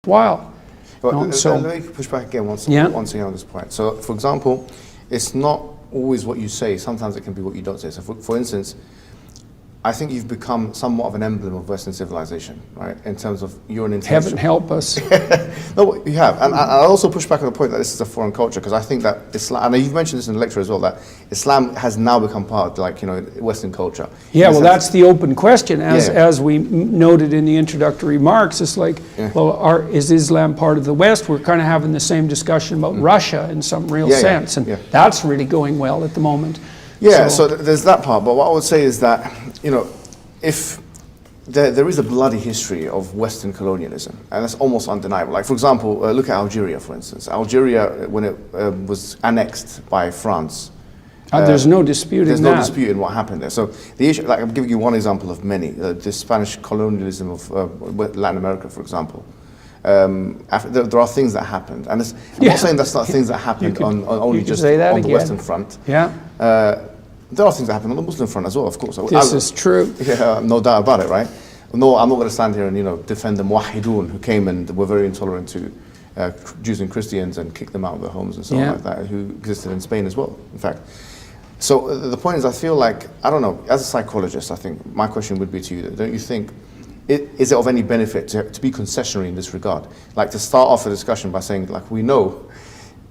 while. Well, let me push back again once again on this point. So, for example, it's not always what you say. Sometimes it can be what you don't say. So, for instance, I think you've become somewhat of an emblem of Western civilization, right? In terms of you're an intention. Heaven help us. No, you have. And I also push back on the point that this is a foreign culture, because I think that Islam, and you've mentioned this in the lecture as well, that Islam has now become part of, like, Western culture. Yeah, well, that's the open question. As we noted in the introductory remarks, it's like, well, is Islam part of the West? We're kind of having the same discussion about Russia in some real sense, and that's really going well at the moment. Yeah, so there's that part. But what I would say is that, if there is a bloody history of Western colonialism, and that's almost undeniable. Like, for example, look at Algeria, for instance. Algeria, when it was annexed by France. There's no disputing There's no dispute in what happened there. So the issue, like, I'm giving you one example of many. The Spanish colonialism of Latin America, for example. There are things that happened, and I'm not saying that's not things that happened on only just on the Western front. Yeah. There are things that happen on the Muslim front as well, of course. This is true. Yeah, no doubt about it, right? No, I'm not going to stand here and defend the muwahhidun who came and were very intolerant to Jews and Christians and kicked them out of their homes and so on like that, who existed in Spain as well, in fact. So the point is, I feel like, I don't know, as a psychologist, I think my question would be to you, don't you think, is it of any benefit to be concessionary in this regard? Like, to start off a discussion by saying, like, we know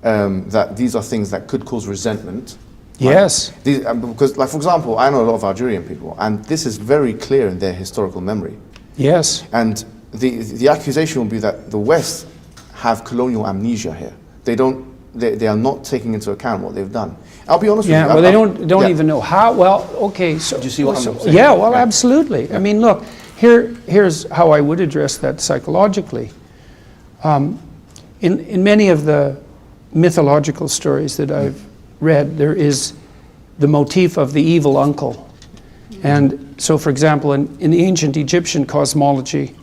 that these are things that could cause resentment. Yes. Because, like, for example, I know a lot of Algerian people, and this is very clear in their historical memory. Yes. And the accusation will be that the West have colonial amnesia here. They are not taking into account what they've done. I'll be honest with you. Yeah, well, they don't even know how. Well, okay. So, do you see what I'm saying? Yeah, well, absolutely. Yeah. I mean, look, here's how I would address that psychologically. In many of the mythological stories that I've read, there is the motif of the evil uncle. And so, for example, in the ancient Egyptian cosmology,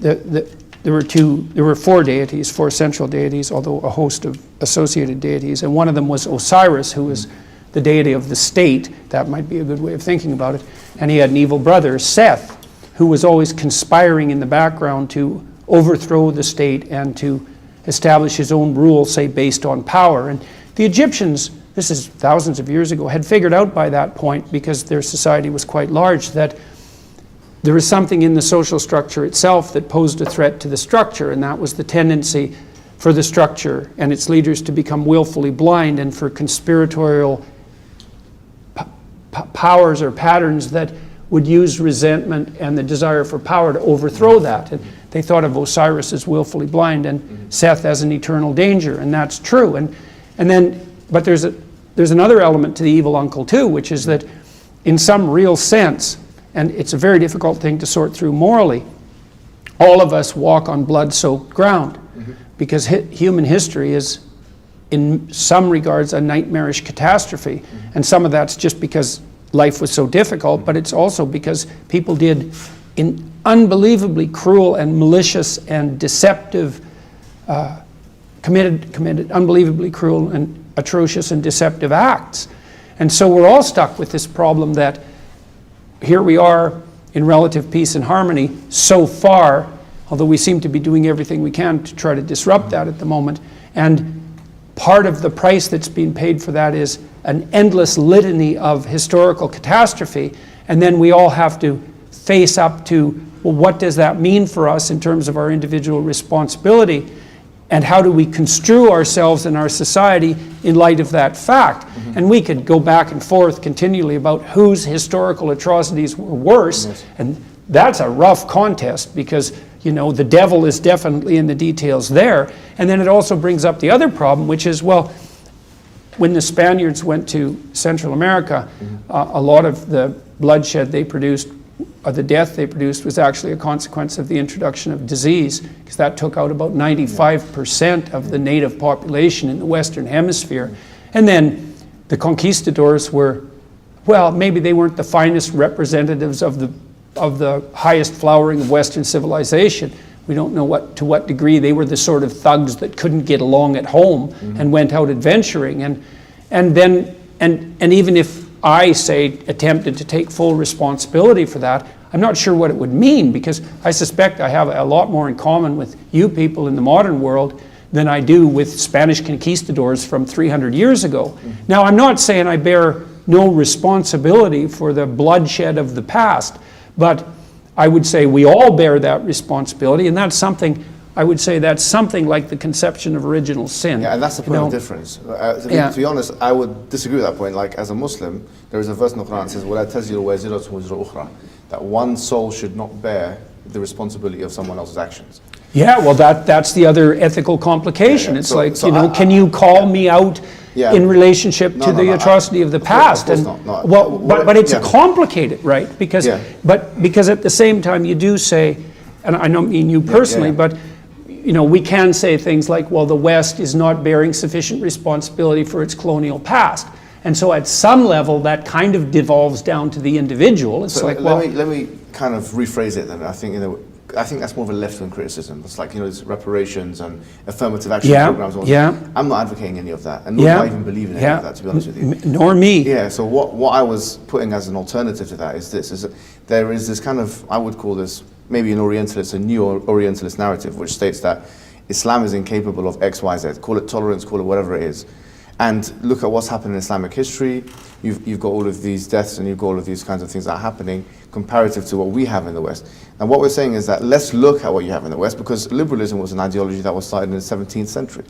there were four deities, four central deities, although a host of associated deities, and one of them was Osiris, who was the deity of the state. That might be a good way of thinking about it. And he had an evil brother, Seth, who was always conspiring in the background to overthrow the state and to establish his own rule, say, based on power. And the Egyptians, this is thousands of years ago, had figured out by that point, because their society was quite large, that there was something in the social structure itself that posed a threat to the structure, and that was the tendency for the structure and its leaders to become willfully blind, and for conspiratorial powers or patterns that would use resentment and the desire for power to overthrow that. And they thought of Osiris as willfully blind and Seth as an eternal danger, and that's true. But there's another element to the evil uncle too, which is that in some real sense, and it's a very difficult thing to sort through morally, all of us walk on blood-soaked ground, because human history is, in some regards, a nightmarish catastrophe. And some of that's just because life was so difficult, but it's also because people did unbelievably cruel and malicious and deceptive, committed unbelievably cruel and atrocious and deceptive acts. And so we're all stuck with this problem that here we are in relative peace and harmony so far, although we seem to be doing everything we can to try to disrupt that at the moment. And part of the price that's being paid for that is an endless litany of historical catastrophe. And then we all have to face up to, well, what does that mean for us in terms of our individual responsibility? And how do we construe ourselves and our society in light of that fact? And we could go back and forth continually about whose historical atrocities were worse. And that's a rough contest, because, the devil is definitely in the details there. And then it also brings up the other problem, which is, well, when the Spaniards went to Central America, a lot of the bloodshed they produced, or the death they produced, was actually a consequence of the introduction of disease, because that took out about 95% of the native population in the Western Hemisphere. And then the conquistadors were, well, maybe they weren't the finest representatives of the highest flowering of Western civilization. We don't know to what degree they were the sort of thugs that couldn't get along at home and went out adventuring. And even if I, say, attempted to take full responsibility for that, I'm not sure what it would mean, because I suspect I have a lot more in common with you people in the modern world than I do with Spanish conquistadors from 300 years ago. Now, I'm not saying I bear no responsibility for the bloodshed of the past, but I would say we all bear that responsibility, and that's something, I would say that's something like the conception of original sin. Yeah, and that's the point of difference. To be honest, I would disagree with that point. Like, as a Muslim, there is a verse in the Quran that says, وَلَا تَزِرُ وَازِرَةٌ وِزْرَ أُخْرَى, that one soul should not bear the responsibility of someone else's actions. Yeah, well, that's the other ethical complication. It's can you call me out in relationship to the atrocity of the past? But it's complicated, right? Because at the same time you do say, and I don't mean you personally, but we can say things like, well, the West is not bearing sufficient responsibility for its colonial past. And so at some level that kind of devolves down to the individual. It's let me kind of rephrase it then. I think that's more of a left-wing criticism. It's like, there's reparations and affirmative action programs. I'm not advocating any of that, and nor do I even believe in any of that, to be honest with you. Nor me. Yeah, so what I was putting as an alternative to that is that there is this kind of, I would call this maybe a new Orientalist narrative, which states that Islam is incapable of X, Y, Z. Call it tolerance, call it whatever it is. And look at what's happened in Islamic history. You've got all of these deaths and you've got all of these kinds of things that are happening comparative to what we have in the West. And what we're saying is that let's look at what you have in the West, because liberalism was an ideology that was started in the 17th century.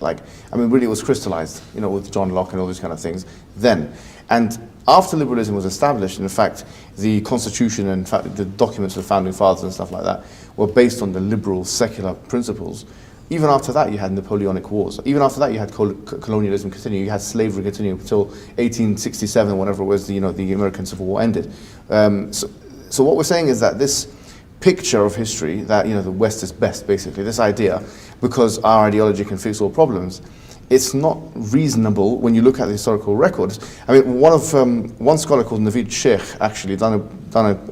Really it was crystallized, with John Locke and all these kind of things then. And after liberalism was established, in fact, the Constitution and the documents of the Founding Fathers and stuff like that were based on the liberal secular principles. Even after that, you had Napoleonic Wars. Even after that, you had colonialism continue. You had slavery continue until 1867, whenever it was the American Civil War ended. So what we're saying is that this picture of history, that the West is best, basically, this idea, because our ideology can fix all problems, it's not reasonable when you look at the historical records. One scholar called Naveed Sheikh actually done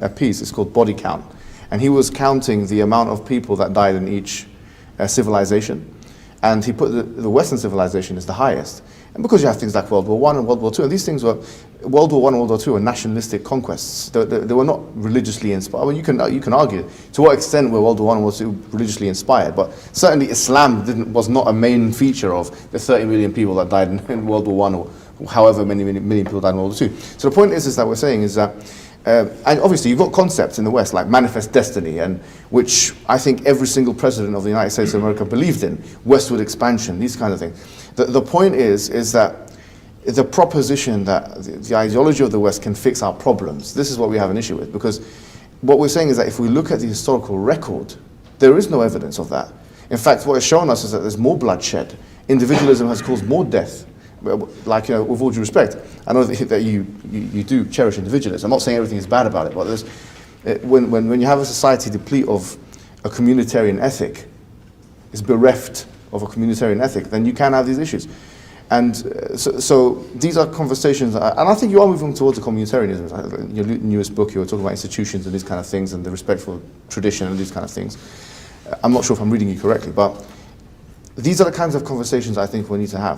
a piece. It's called Body Count, and he was counting the amount of people that died in each civilization, and he put the Western civilization as the highest. And because you have things like World War I and World War II, and these things were, World War I and World War II were nationalistic conquests. They were not religiously inspired. You can argue to what extent were World War I and World War II religiously inspired, but certainly Islam was not a main feature of the 30 million people that died in World War I, or however many million people died in World War II. So the point is that we're saying is that and obviously you've got concepts in the West like manifest destiny, and which I think every single president of the United States of America believed in, westward expansion, these kind of things. The point is that the proposition that the ideology of the West can fix our problems, this is what we have an issue with, because what we're saying is that if we look at the historical record, there is no evidence of that. In fact, what it's shown us is that there's more bloodshed. Individualism has caused more death. With all due respect, I know that you do cherish individualism. I'm not saying everything is bad about it, but when you have a society deplete of a communitarian ethic, is bereft of a communitarian ethic, then you can have these issues. And so these are conversations, and I think you are moving towards a communitarianism. In your newest book, you were talking about institutions and these kind of things, and the respect for tradition and these kind of things. I'm not sure if I'm reading you correctly, but these are the kinds of conversations I think we need to have.